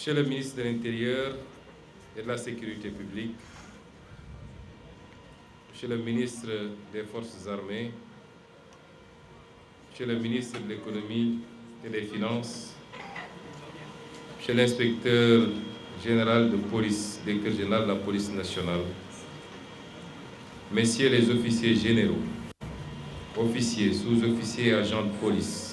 Monsieur le ministre de l'Intérieur et de la Sécurité publique, Monsieur le ministre des Forces armées, Monsieur le ministre de l'Économie et des Finances, Monsieur l'inspecteur général de police, directeur général de la police nationale, Messieurs les officiers généraux, officiers, sous-officiers et agents de police,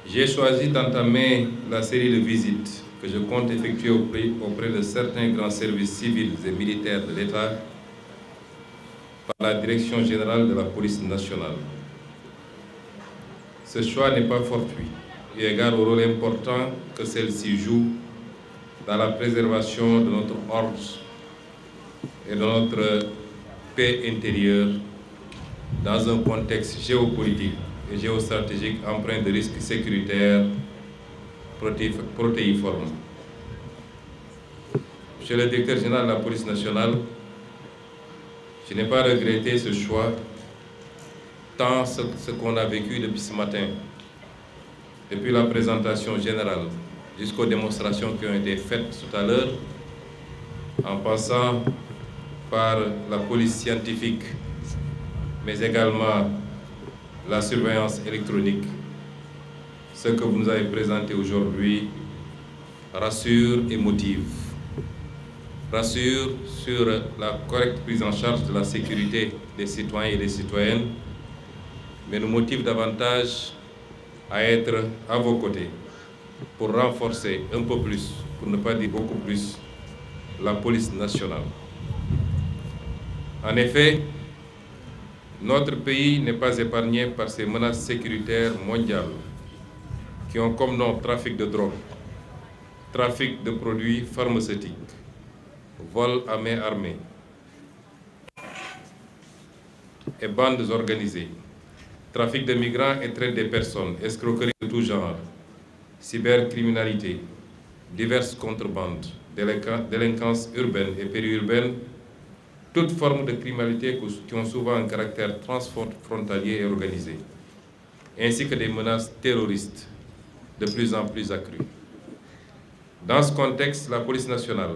j'ai choisi d'entamer la série de visites que je compte effectuer auprès de certains grands services civils et militaires de l'État par la Direction générale de la police nationale. Ce choix n'est pas fortuit, eu égard au rôle important que celle-ci joue dans la préservation de notre ordre et de notre paix intérieure dans un contexte géopolitique et géostratégique empreint de risques sécuritaires protéiformes. Monsieur le directeur général de la police nationale, je n'ai pas regretté ce choix, tant ce qu'on a vécu depuis ce matin, depuis la présentation générale, jusqu'aux démonstrations qui ont été faites tout à l'heure, en passant par la police scientifique, mais également la surveillance électronique. Ce que vous nous avez présenté aujourd'hui rassure et motive. Rassure sur la correcte prise en charge de la sécurité des citoyens et des citoyennes, mais nous motive davantage à être à vos côtés pour renforcer un peu plus, pour ne pas dire beaucoup plus, la police nationale. En effet, notre pays n'est pas épargné par ces menaces sécuritaires mondiales qui ont comme nom trafic de drogue, trafic de produits pharmaceutiques, vol à main armée et bandes organisées, trafic de migrants et traite des personnes, escroquerie de tout genre, cybercriminalité, diverses contrebandes, délinquance urbaine et périurbaine, toutes formes de criminalité qui ont souvent un caractère transfrontalier et organisé, ainsi que des menaces terroristes de plus en plus accrues. Dans ce contexte, la police nationale,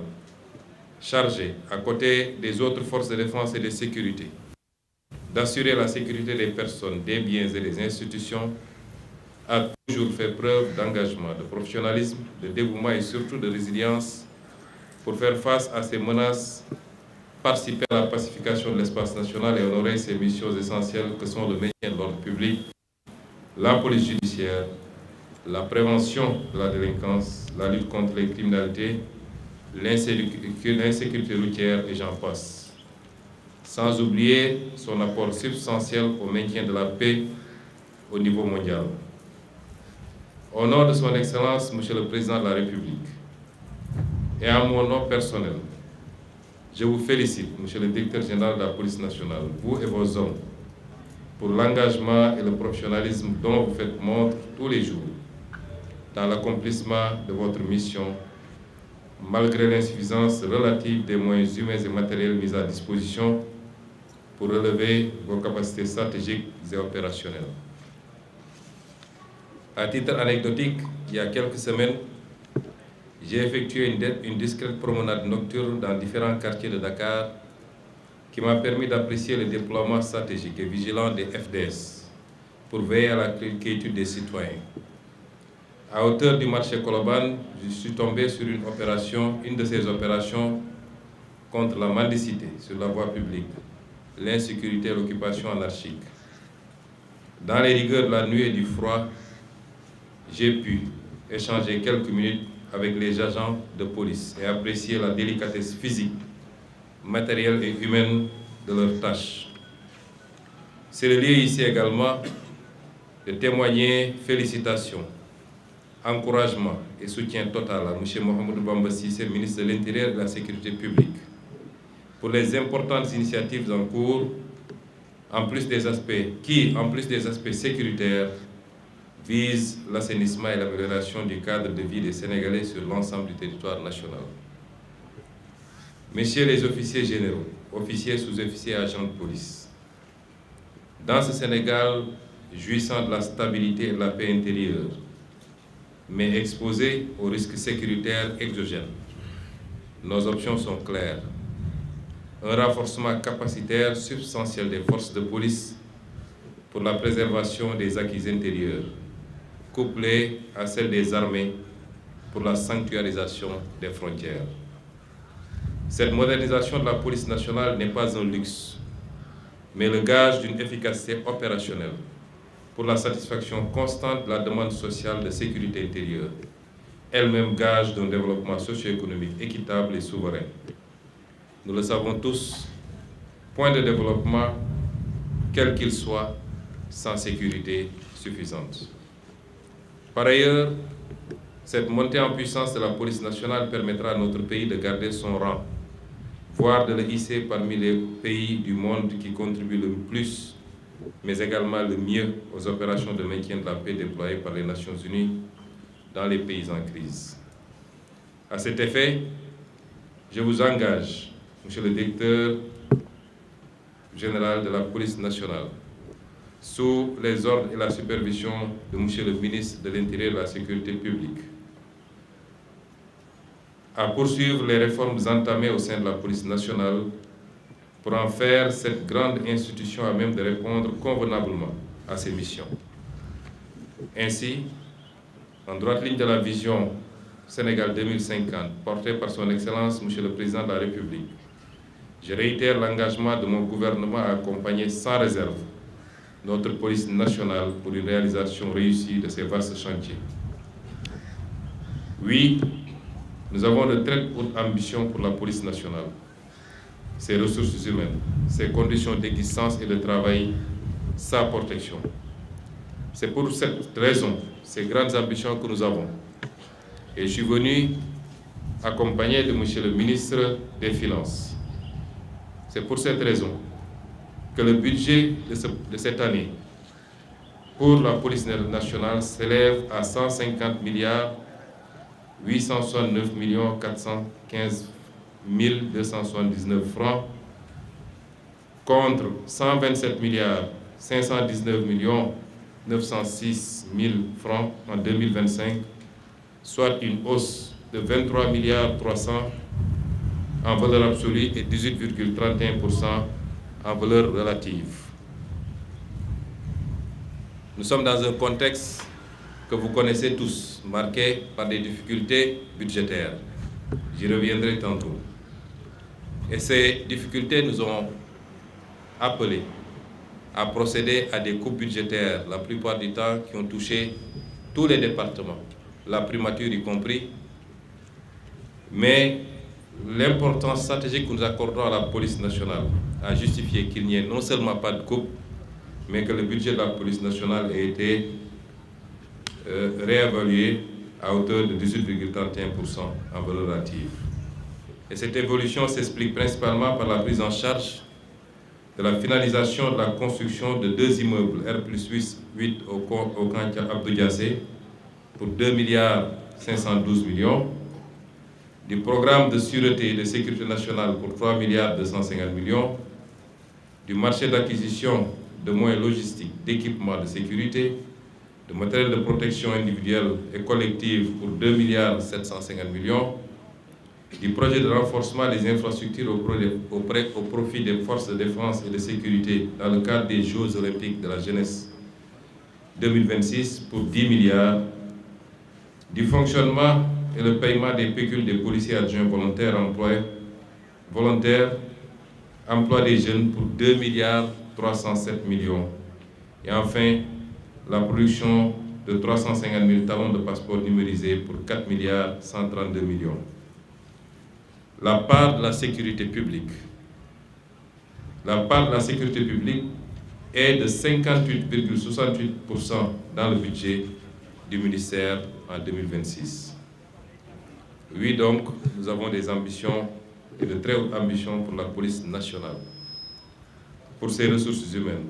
chargée, à côté des autres forces de défense et de sécurité, d'assurer la sécurité des personnes, des biens et des institutions, a toujours fait preuve d'engagement, de professionnalisme, de dévouement et surtout de résilience pour faire face à ces menaces, participer à la pacification de l'espace national et honorer ces missions essentielles que sont le maintien de l'ordre public, la police judiciaire, la prévention de la délinquance, la lutte contre les criminalités, l'insécurité routière et j'en passe. Sans oublier son apport substantiel au maintien de la paix au niveau mondial. Au nom de son Excellence, Monsieur le Président de la République, et à mon nom personnel, je vous félicite, Monsieur le Directeur général de la Police nationale, vous et vos hommes, pour l'engagement et le professionnalisme dont vous faites montre tous les jours dans l'accomplissement de votre mission, malgré l'insuffisance relative des moyens humains et matériels mis à disposition pour relever vos capacités stratégiques et opérationnelles. À titre anecdotique, il y a quelques semaines, j'ai effectué une discrète promenade nocturne dans différents quartiers de Dakar qui m'a permis d'apprécier le déploiement stratégique et vigilant des FDS pour veiller à la quiétude des citoyens. À hauteur du marché Koloban, je suis tombé sur une de ces opérations contre la mendicité sur la voie publique, l'insécurité et l'occupation anarchique. Dans les rigueurs de la nuit et du froid, j'ai pu échanger quelques minutes avec les agents de police et apprécier la délicatesse physique, matérielle et humaine de leurs tâches. C'est le lieu ici également de témoigner félicitations, encouragement et soutien total à M. Mohamedou Bamba Cissé, ministre de l'Intérieur et de la Sécurité publique, pour les importantes initiatives en cours, en plus des aspects sécuritaires, vise l'assainissement et l'amélioration du cadre de vie des Sénégalais sur l'ensemble du territoire national. Messieurs les officiers généraux, officiers, sous-officiers et agents de police, dans ce Sénégal jouissant de la stabilité et de la paix intérieure, mais exposés aux risques sécuritaires exogènes. Nos options sont claires. Un renforcement capacitaire substantiel des forces de police pour la préservation des acquis intérieurs, couplé à celle des armées pour la sanctuarisation des frontières. Cette modernisation de la police nationale n'est pas un luxe, mais le gage d'une efficacité opérationnelle pour la satisfaction constante de la demande sociale de sécurité intérieure, elle-même gage d'un développement socio-économique équitable et souverain. Nous le savons tous, point de développement, quel qu'il soit, sans sécurité suffisante. Par ailleurs, cette montée en puissance de la police nationale permettra à notre pays de garder son rang, voire de le hisser parmi les pays du monde qui contribuent le plus, mais également le mieux aux opérations de maintien de la paix déployées par les Nations Unies dans les pays en crise. À cet effet, je vous engage, Monsieur le Directeur général de la police nationale, sous les ordres et la supervision de Monsieur le ministre de l'Intérieur et de la Sécurité publique, à poursuivre les réformes entamées au sein de la police nationale pour en faire cette grande institution à même de répondre convenablement à ses missions. Ainsi, en droite ligne de la vision Sénégal 2050 portée par son Excellence Monsieur le Président de la République, je réitère l'engagement de mon gouvernement à accompagner sans réserve notre police nationale pour une réalisation réussie de ces vastes chantiers. Oui, nous avons de très hautes ambitions pour la police nationale, ses ressources humaines, ses conditions d'existence et de travail, sa protection. C'est pour cette raison, ces grandes ambitions que nous avons. Et je suis venu accompagné de Monsieur le ministre des Finances. C'est pour cette raison que le budget de cette année pour la police nationale s'élève à 150 milliards 869 415 279 francs contre 127 milliards 519 906 000 francs en 2025, soit une hausse de 23 milliards 300 en valeur absolue et 18,31% en valeur relative. Nous sommes dans un contexte que vous connaissez tous, marqué par des difficultés budgétaires. J'y reviendrai tantôt. Et ces difficultés nous ont appelés à procéder à des coupes budgétaires, la plupart du temps qui ont touché tous les départements, la primature y compris. Mais l'importance stratégique que nous accordons à la police nationale a justifié qu'il n'y ait non seulement pas de coupe, mais que le budget de la police nationale ait été réévalué à hauteur de 18,31% en valeur relative. Et cette évolution s'explique principalement par la prise en charge de la finalisation de la construction de 2 immeubles R+8 au camp Abdou Diassé pour 2 milliards 512 millions, du programme de sûreté et de sécurité nationale pour 3 milliards 250 millions, du marché d'acquisition de moyens logistiques, d'équipements de sécurité, de matériel de protection individuelle et collective pour 2 milliards 750 millions, du projet de renforcement des infrastructures au profit des forces de défense et de sécurité dans le cadre des Jeux olympiques de la jeunesse 2026 pour 10 milliards, du fonctionnement et le paiement des pécules des policiers adjoints volontaires emploi des jeunes pour 2 milliards 307 millions, et enfin la production de 350 000 talons de passeport numérisés pour 4 milliards 132 millions. La part de la sécurité publique. La part de la sécurité publique est de 58,68% dans le budget du ministère en 2026. Oui, donc, nous avons des ambitions et de très hautes ambitions pour la police nationale, pour ses ressources humaines,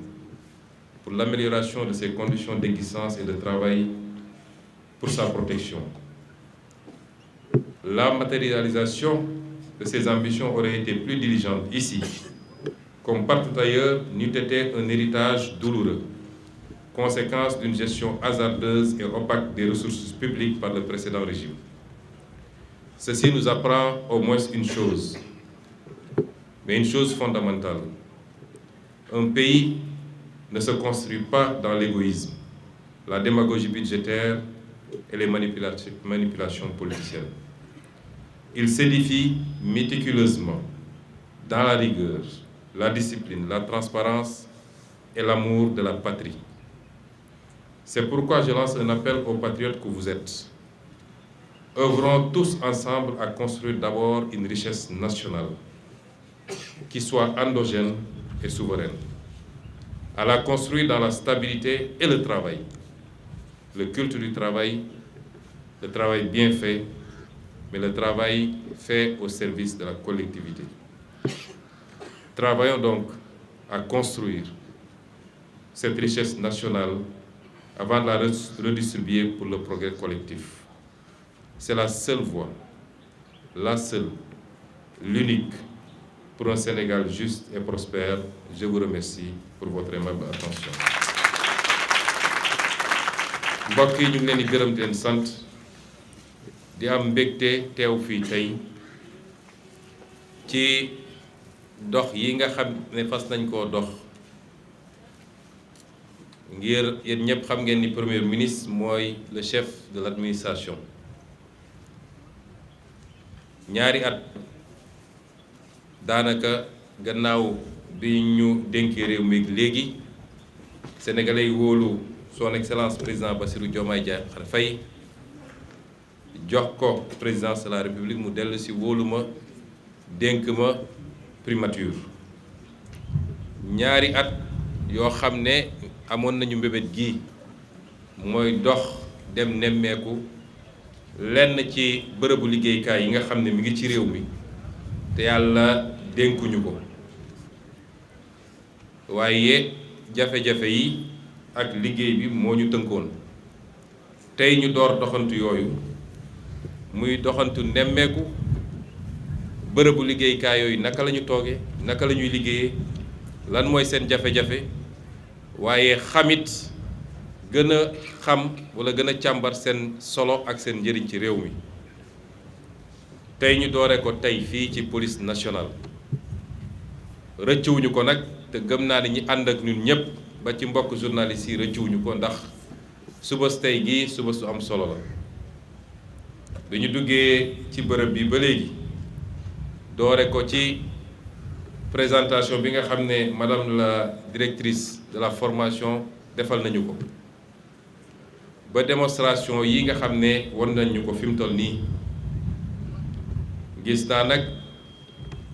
pour l'amélioration de ses conditions d'existence et de travail, pour sa protection. La matérialisation de ces ambitions aurait été plus diligente ici, comme partout ailleurs, n'eût été un héritage douloureux, conséquence d'une gestion hasardeuse et opaque des ressources publiques par le précédent régime. Ceci nous apprend au moins une chose, mais une chose fondamentale. Un pays ne se construit pas dans l'égoïsme, la démagogie budgétaire et les manipulations politiciennes. Il s'édifie méticuleusement dans la rigueur, la discipline, la transparence et l'amour de la patrie. C'est pourquoi je lance un appel aux patriotes que vous êtes. Œuvrons tous ensemble à construire d'abord une richesse nationale qui soit endogène et souveraine, à la construire dans la stabilité et le travail, le culte du travail, le travail bien fait, mais le travail fait au service de la collectivité. Travaillons donc à construire cette richesse nationale avant de la redistribuer pour le progrès collectif. C'est la seule voie, la seule, l'unique pour un Sénégal juste et prospère. Je vous remercie pour votre aimable attention. mbokk yi ñu ngi leen di gërëm di leen sant di am mbégte teew fii tey ci dox yi nga xam ne fas nañ koo dox ngir yéen ñëpp xam ngeen ni premier ministre mooy le chef de l'administration. ñaari at daanaka gannaaw bi ñu dénkee réew mi léegi sénégalais yi wóolu son excellence président Bassirou Diomaye Diakhar Faye jox ko présidence de la république mu dellu si wóolu ma dénk ma primature. ñaari at yoo xam ne amoon nañu mbébét gi mooy dox dem nemmeeku lenn ci bërëbu liggéeykaay yi nga xam ne mi ngi ci réew mi te yàlla dénkuñu ko, waaye jafe-jafe yi ak liggéey bi moo ñu tënkoon. tey ñu door doxantu yooyu muy doxantu nemmeeku bërëbu liggéeykaay yooyu naka la ñu toogee, naka la ñuy liggéeyee, lan mooy seen jafe-jafe, waaye xamit gën a xam wala gën a càmbar seen solo ak seen njëriñ ci réew mi. tey ñu doore ko tey fii ci police nationale. rëccuwuñu ko nag te gëm naa ni ñi ànd ak ñun ñëpp ba ci mbokk journalistes yi rëccuwuñu ko, ndax suba su tey gii suba su am solo la. bi ñu duggee ci bërëb bi ba léegi doore ko ci présentation bi nga xam ne madame la directrice de la formation defal nañu ko, ba démonstration yi nga xam ne won nañu ko fi mu toll nii. gis naa nag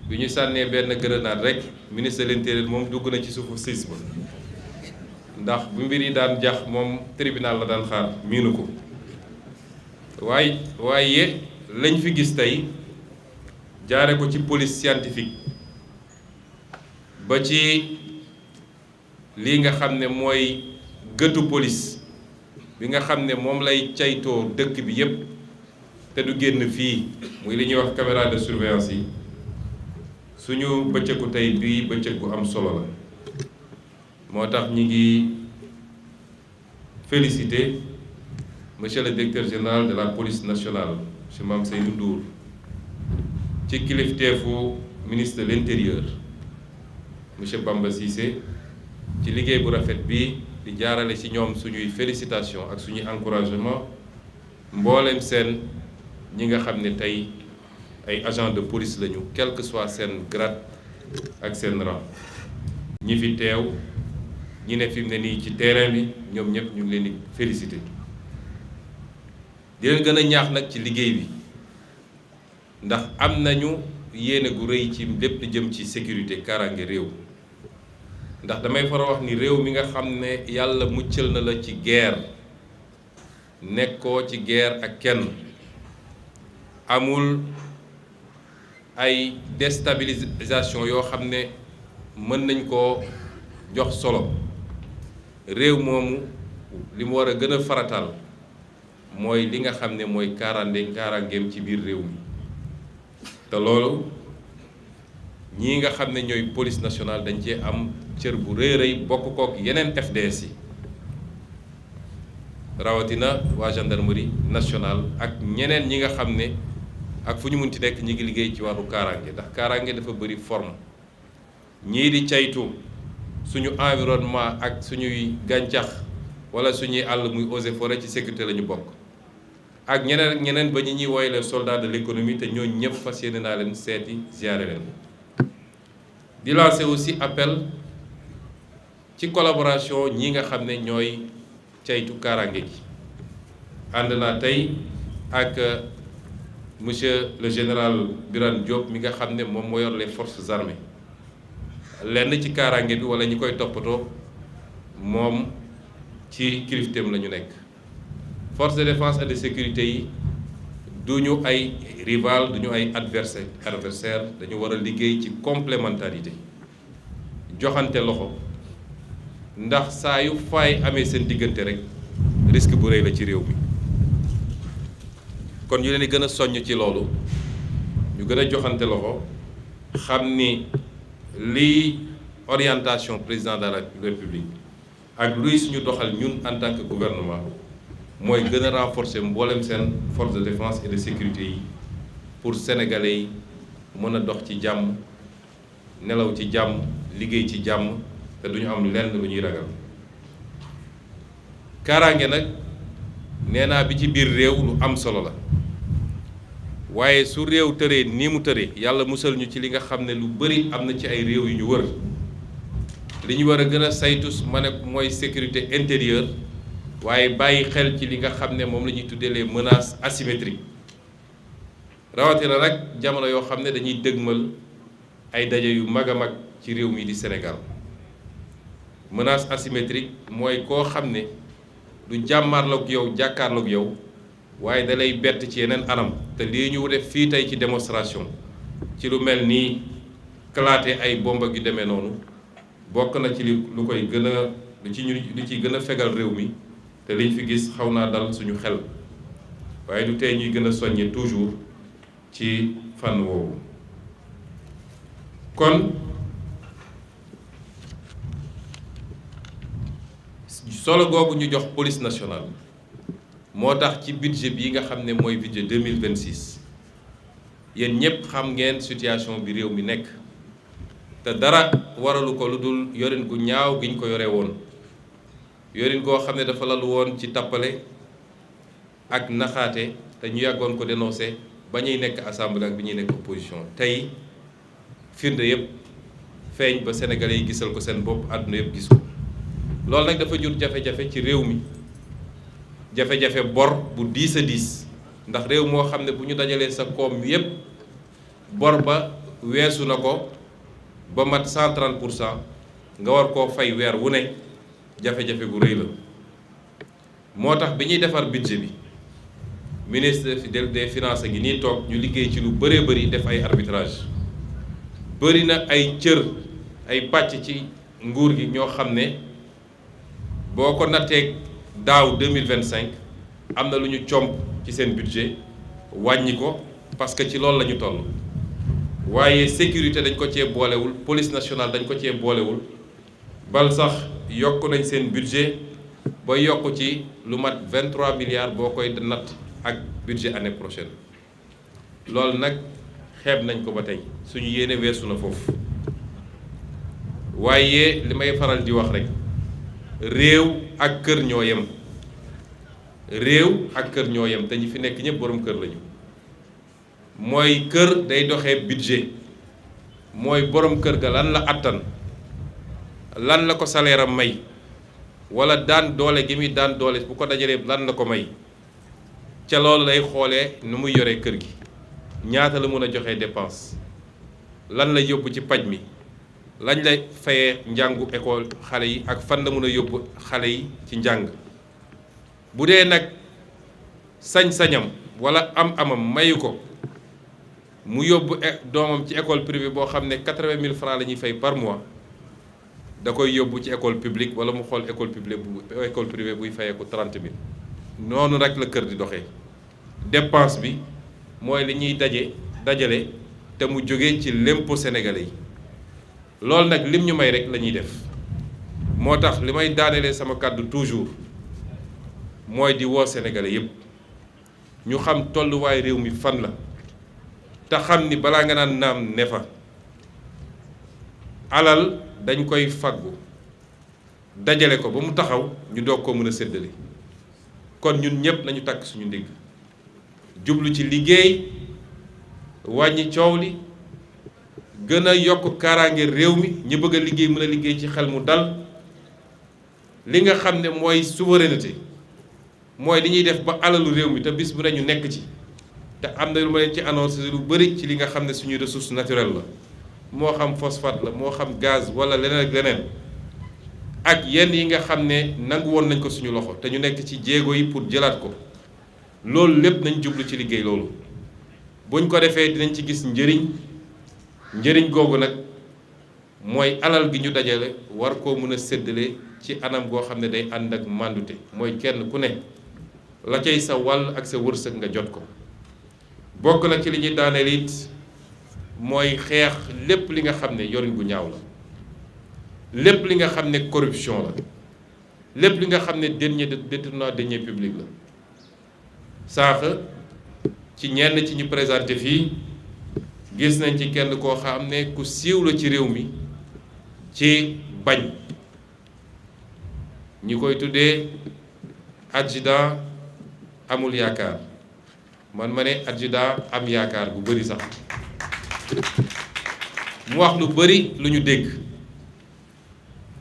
bi ñu sànnee benn grenade rek ministre de l'intérieur moom dugg na ci suufu siis ba, ndax bu mbir yi daan jax moom tribunal la daan xaar miinu ko. waaye lañ fi gis tey jaare ko ci police scientifique ba ci lii nga xam ne mooy gëtu police bi nga xam ne moom lay caytoo dëkk bi yépp te du génn fii, muy li ñuy wax caméra de surveillance yi. suñu bëccëgu tey bii bëccëg bu am solo la. moo tax ñi ngi féliciter monsieur le directeur général de la police nationale monsieur Mame Seydou Ndour ci kilifteefu ministre de l'intérieur monsieur Bamba Cissé ci liggéey bu rafet bi di jaarale ci ñoom suñuy félicitation ak suñuy encouragement mboolem seen ñi nga xam ne tey ay agents de police lañu, quel que soit seen grade ak seen rang. ñi fi teew ñi ne fi mu ne nii ci terrain bi ñoom ñëpp ñu ngi leen di féliciter. di leen gën a ñaax nag ci liggéey bi, ndax am nañu yéene gu rëy ci lépp lu jëm ci sécurité kaaraange réew. ndax damay faral wax ni réew mi nga xam ne yàlla muccal na la ci guerre, nekkoo ci guerre ak kenn, amul ay déstabilisation yoo xam ne mën nañ koo jox solo. réew moomu li mu war a gën a farataal mooy li nga xam ne mooy kaaraangeem ci biir réew mi. te loolu ñii nga xam ne ñooy police nationale dañ cee am cër bu rëy rëy bokk kook yeneen FDS yi. rawatina waa gendarmerie nationale ak ñeneen ñi nga xam ne ak fu ñu munti nekk ñi ngi liggéey ci wàllu kaaraange, ndax kaaraange dafa bëri forme. ñii di caytu suñu environnement ak suñuy gàncax wala suñuy àll muy eaux et forêt ci sécurité la ñu bokk, ak ñeneen ak ñeneen ba ñi ñuy woy les soldats de l'économie, te ñooñu ñëpp fas yéene naa leen seeti ziare leen. di lancer aussi appel ci collaboration ñi nga xam ne ñooy caytu kaaraange gi. ànd naa tey ak monsieur le général Birane Diop mi nga xam ne moom moo yor les forces armées. lenn ci kaaraange bi wala ñi koy toppatoo moom ci kilifteem la ñu nekk. force de défense et de sécurité yi du ñu ay rival du ñu ay adversaire dañu war a liggéey ci complémentarité, joxante loxo, ndax saa yu faay amee seen diggante rek risque bu rëy la ci réew mi. kon ñu leen di gën a soññ ci loolu, ñu gën a joxante loxo, xam ni lii orientation président de la République ak luy suñu doxal ñun en tant que gouvernement mooy gën a renforcer mboolem seen force de défense et de sécurité yi pour sénégalais yi mën a dox ci jàmm, nelaw ci jàmm, liggéey ci jàmm, te duñu am lenn lu ñuy ragal. kaaraange nag nee naa bi ci biir réew lu am solo la, waaye su réew tëree nii mu tëree yàlla musal ñu ci li nga xam ne lu bari am na ci ay réew yu ñu wër. li ñu war a gën a saytu ma ne mooy sécurité intérieure, waaye bàyyi xel ci li nga xam ne moom la ñuy tuddee les menaces asymétriques. rawatina nag jamono yoo xam ne dañuy dëgmal ay daje yu mag a mag ci réew mi di Sénégal. menace asymétrique mooy koo xam ne du jàmmarloog yow jàkkaarloog yow, waaye da lay bett ci yeneen anam. te lii ñu def fii tey ci démonstration ci lu mel nii kalaate ay bomba gi demee noonu bokk na ci lu koy gën a lu ci gën a fegal réew mi, te liñ fi gis xaw naa dal suñu xel, waaye du tey ñuy gën a soññe toujours ci fànn woowu. kon solo googu ñu jox police nationale moo tax ci budget bi nga xam ne mooy budget 2026 yéen ñëpp xam ngeen situation bi réew mi nekk, te dara waralu ko lu dul yorin gu ñaaw gi ñu ko yore woon, yorin goo xam ne dafa lalu woon ci tappale ak naxaate, te ñu yàggoon ko dénoncé ba ñuy nekk assemblée ak bi ñuy nekk opposition. tey firnde yëpp feeñ ba sénégalais yi gisal ko seen bopp, àdduna yëpp gis ko. loolu nag dafa jur jafe-jafe ci réew mi, jafe-jafe bor bu diis a diis, ndax réew moo xam ne bu ñu dajalee sa koom yépp bor ba weesu na ko ba mat 130%, nga war koo fay weer wu ne, jafe-jafe bu rëy la. moo tax bi ñuy defar budget bi ministre des finances gi nii toog ñu liggéey ci lu bëree bëri, def ay arbitrage. bëri na ay cër ay pàcc ci nguur gi ñoo xam ne boo ko nattee daaw 2025 am na lu ñu comp ci seen budget wàññi ko, parce que ci loolu la ñu toll. waaye sécurité dañ ko cee boolewul, police nationale dañ ko cee boolewul, bal sax yokk nañ seen budget ba yokk ci lu mat 23 milliards boo koy natt ak budget année prochaine. loolu nag xeeb nañ ko ba tey, suñu yéene weesu na foofu. waaye li may faral di wax rek, réew ak kër ñoo yem. réew ak kër ñoo yem, te ñi fi nekk ñëpp borom kër lañu. mooy kër day doxee budget, mooy borom kër ga lan la attan, lan la ko salaire am may, wala daan doole gi muy daan doole bu ko dajalee lan la ko may. ca loolu lay xoolee nu muy yoree kër gi, ñaata la mun a joxee dépense, lan la yóbbu ci paj mi, lañ lay fayee njàngu école xale yi, ak fan la mun a yóbbu xale yi ci njàng. bu dee nag sañ-sañam wala am-amam mayu ko mu yóbbu doomam ci école privée boo xam ne 80 000 francs la ñuy fay par mois, da koy yóbbu ci école publique, wala mu xool école privée buy fayeeku 30 000. noonu rek la kër di doxee. dépense bi mooy li ñuy dajale te mu jóge ci l'impôt sénégalais yi. loolu nag lim ñu may rek la ñuy def. moo tax li may daanelee sama kàddu toujours mooy di woo Sénégalais yépp ñu xam tolluwaay réew mi fan la te xam ni balaa nga naan naam ne fa alal dañ koy faggu dajale ko ba mu taxaw ñu doog koo mën a séddale kon ñun ñépp nañu takk suñu ndigg jublu ci liggéey wàññi coow li gën a yokk kaaraange réew mi ñi bëgg a liggéey mën a liggéey ci xel mu dal li nga xam ne mooy souveraineté mooy li ñuy def ba alalu réew mi te bis bu ne ñu nekk ci te am na lu ma leen ci annoncé lu bëri ci li nga xam ne suñuy ressource naturelle la moo xam phosphate la moo xam gaz wala leneen ak leneen ak yenn yi nga xam ne nangu woon nañ ko suñu loxo te ñu nekk ci jéego yi pour jëlaat ko loolu lépp nañ jublu ci liggéey loolu buñ ko defee dinañ ci gis njëriñ googu nag mooy alal gi ñu dajale war koo mën a séddale ci anam goo xam ne day ànd ak màndute mooy kenn ku ne la cay sa wàll ak sa wërsëg nga jot ko bokk na ci li ñuy daaneel it mooy xeex lépp li nga xam ne yorin gu ñaaw la lépp li nga xam ne corruption la lépp li nga xam ne détournement de deniers publics la saax ci ñenn ci ñu présenté fii gis nañ ci kenn koo xam ne ku siiw la ci réew mi ci bañ ñi koy tuddee adjudant amul yaakaar man ma ne adjudant am yaakaar bu bari sax mu wax lu bari lu ñu dégg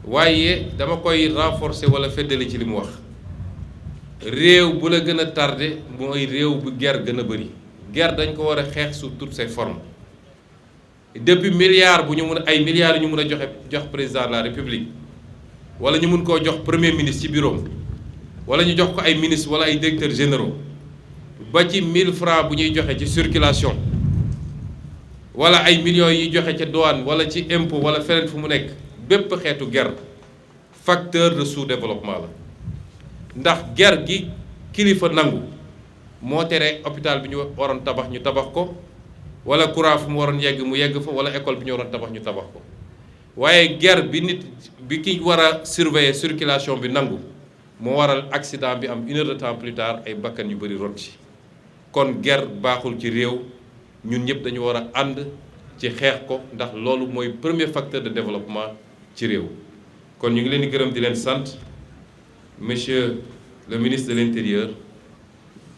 waaye dama koy renforcer walla feddali ci li mu wax réew bu la gën a tardé mooy réew bu guerre gën a bari guerre dañ ko war a xeex sous toutes ses formes depuis milliards bu ñu mun ay milliards yu ñu mun a jox président de la république wala ñu mun koo jox premier ministre ci bureau wala ñu jox ko ay ministres wala ay directeurs généraux ba ci 1000 francs bu ñuy joxe ci circulation wala ay millions yi joxe ca douane wala ci impôt wala feneen fu mu nekk bépp xeetu guerre facteur de sous-développement la ndax guerre gi kilifa nangu moo tere hôpital bi ñu waroon tabax ñu tabax ko wala courant fu mu waroon yegg mu yegg fa wala école bi ñu waroon tabax ñu tabax ko waaye guerre bi nit bi ki war a surveiller circulation bi nangu moo waral accident bi am 1 heure de temps plus tard ay bakkan yu bëri rot ci kon guerre baaxul ci réew ñun ñëpp dañu war a ànd ci xeex ko ndax loolu mooy premier facteur de développement ci réew kon ñu ngi leen di gërëm di leen sant monsieur le ministre de l'intérieur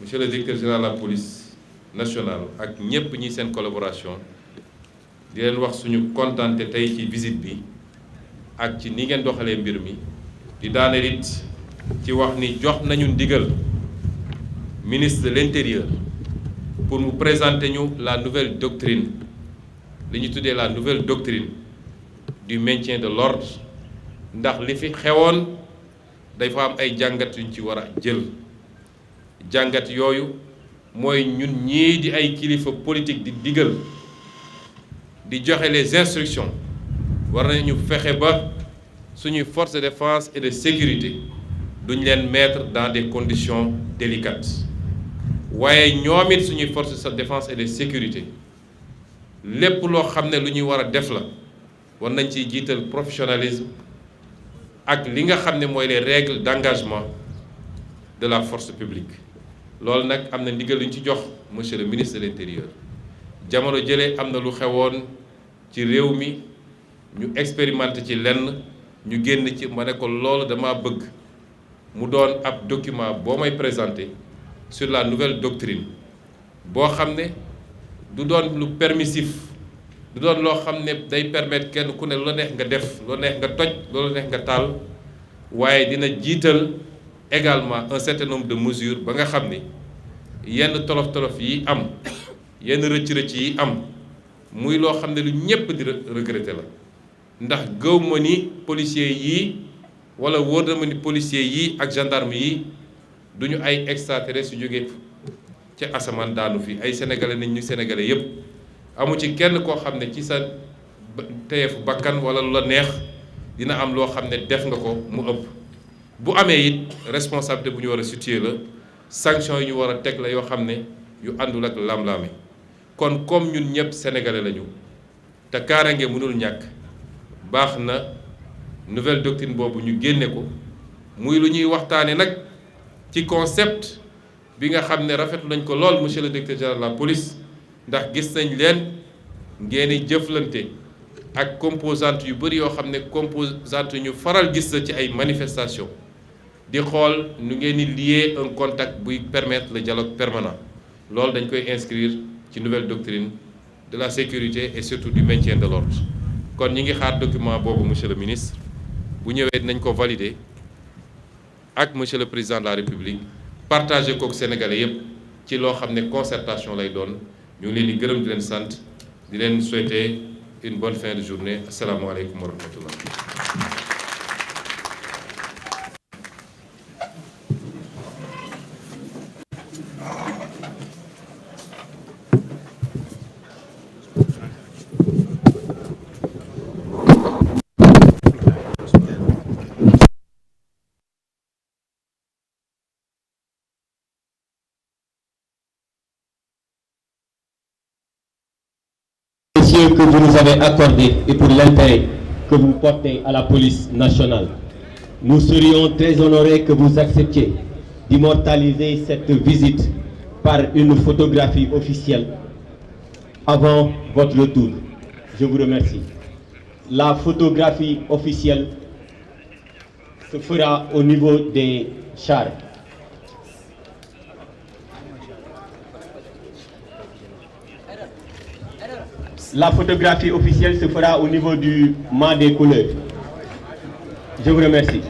monsieur le directeur général de la police nationale ak ñëpp ñi seen collaboration di leen wax suñu kontaante tey ci visite bi ak ci ni ngeen doxalee mbir mi di daaneel it ci wax ni jox nañu ndigal ministre de l'intérieur pour mu présenter ñu la nouvelle doctrine li ñu tuddee la nouvelle doctrine du maintien de l'ordre ndax li fi xewoon dafa am ay jàngat yuñ ci war a jël jàngat yooyu mooy ñun ñii di ay kilifa politique di digal di joxe les instructions war nañu fexe ba suñuy forces de défense et de sécurité duñ leen mettre dans des conditions délicates waaye ñoom it suñuy forces de défense et de sécurité lépp loo xam ne lu ñuy war a def la war nañ ciy jiital professionnalisme ak li nga xam ne mooy les règles d'engagement de la force publique loolu nag am na ndigal lu ñu ci jox monsieur le ministre de l'intérieur jamono jëlee am na lu xewoon ci réew mi ñu expérimenté ci lenn ñu génn ci ma ne ko loolu dama bëgg mu doon ab document boo may présenter sur la nouvelle doctrine boo xam ne du doon lu permissif du doon loo xam ne day permettre kenn ku ne lu la neex nga def lu la neex nga toj lu la neex nga taal waaye dina jiital également un certain nombre de mesures ba nga xam ne yenn tolof-tolof yi am yenn rëcc-rëcc yi am muy loo xam ne lu ñépp di regretter la ndax gëw ma ni policiers yii wala wóor na ma ni policiers yii ak gendarme yi duñu ay extraterrestres yu jógee ci asamaan daanu fi ay sénégalais nañ ñu sénégalais yépp amu ci kenn koo xam ne ci sa teyefu bakkan wala lu la neex dina am loo xam ne def nga ko mu ëpp bu amee it responsabilité bu ñu war a situer la sanction yi ñu war a teg la yoo xam ne yu àndul ak lam-laame kon comme ñun ñëpp sénégalais lañu te kaaraange mënul ñàkk baax na nouvelle doctrine boobu ñu génne ko muy lu ñuy waxtaane nag ci concept bi nga xam ne rafetlu nañ ko lool monsieur le directeur général de la police ndax gis nañ leen ngeen di jëflante ak composante yu bëri yoo xam ne composante ñu faral gis la ci ay manifestations di xool nu ngeen di lier un contact buy permettre le dialogue permanent loolu dañ koy inscrire ci nouvelle doctrine de la sécurité et surtout du maintien de l'ordre kon ñi ngi xaar document boobu monsieur le ministre bu ñëwee dinañ ko valider ak monsieur le président de la république partagé kook sénégalais yépp ci loo xam ne concertation lay doon ñu ngi leen di gërëm di leen sant di leen souhaiter une bonne fin de journée asalaamaaleykum wa rahmatullah. Que vous nous avez accordé et pour l'intérêt que vous portez à la police nationale. Nous serions très honorés que vous acceptiez d'immortaliser cette visite par une photographie officielle avant votre retour. Je vous remercie. La photographie officielle se fera au niveau des chars. La photographie officielle se fera au niveau du mât des couleurs. Je vous remercie.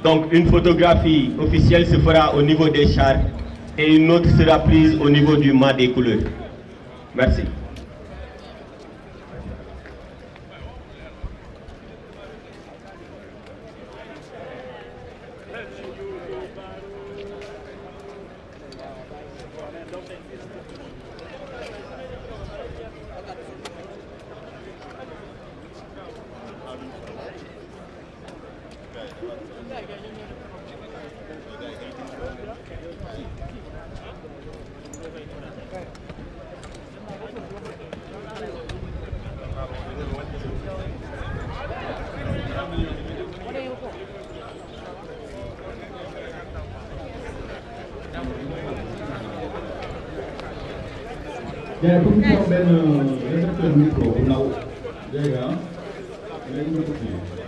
Donc une photographie officielle se fera au niveau des chars et une autre sera prise au niveau du mât des couleurs. Merci. Ya, pour ñu benn récepteur micro bu ndaw dégg nga léegi nga